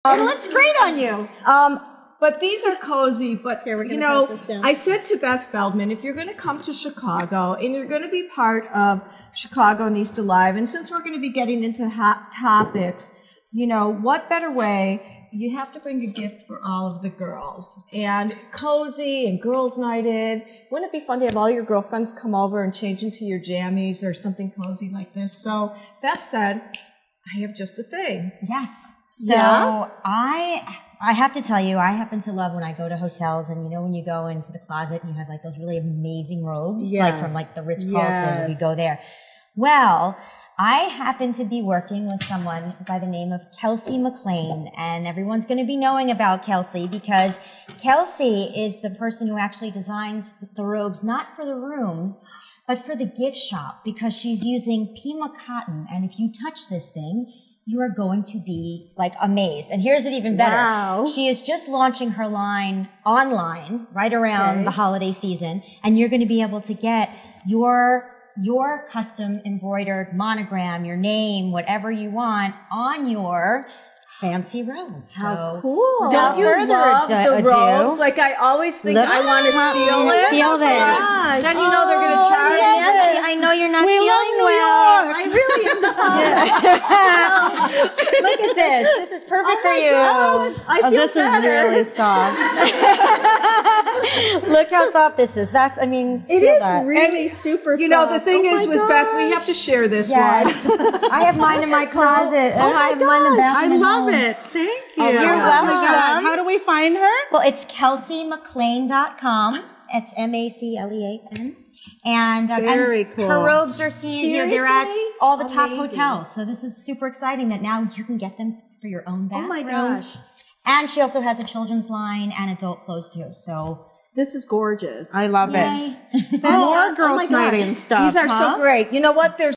It looks great on you. But these are cozy. But Here, we're you gonna know, put this down. I said to Beth Feldman, if you're going to come to Chicago and you're going to be part of Chicago Needs to Live, and since we're going to be getting into hot topics, you know, what better way? You have to bring a gift for all of the girls, and cozy and girls' nighted. Wouldn't it be fun to have all your girlfriends come over and change into your jammies or something cozy like this? So Beth said, I have just the thing. Yes. So I have to tell you, I happen to love when I go to hotels and, you know, when you go into the closet and you have like those really amazing robes, like from like the Ritz-Carlton, if you go there. Well, I happen to be working with someone by the name of Kelsey McLean, and everyone's going to be knowing about Kelsey because Kelsey is the person who actually designs the robes, not for the rooms, but for the gift shop, because she's using Pima cotton. And if you touch this thing, you are going to be like amazed. And here's it even better. Wow. She is just launching her line online right around the holiday season. And you're going to be able to get your custom embroidered monogram, your name, whatever you want on your fancy robe. How cool. Don't you love the robes? Like, I always think I want to steal it. Steal this. Yeah. Then you know they're going to charge Nancy, I know you're not feeling well. I really am. Look at this. This is perfect for you. I feel This is really soft. Look how soft this is. That's, I mean, It feel is that. really super You know, the soft. thing Oh is my with Beth, we have to share this Yes. one. I have mine in my closet. And I have one in the bathroom. I at love home. it. Thank you. You're Oh my God. welcome. How do we find her? Well, it's kelseymclean.com. It's MACLEAN. And, Very and cool. her robes are seen here. They're at Seriously? all the top Amazing. hotels. So this is super exciting that now you can get them for your own Oh bathroom. my gosh. And she also has a children's line and adult clothes too. So This is gorgeous. I love it. yay. More girls' night and stuff. These are huh? so great. You know what? There's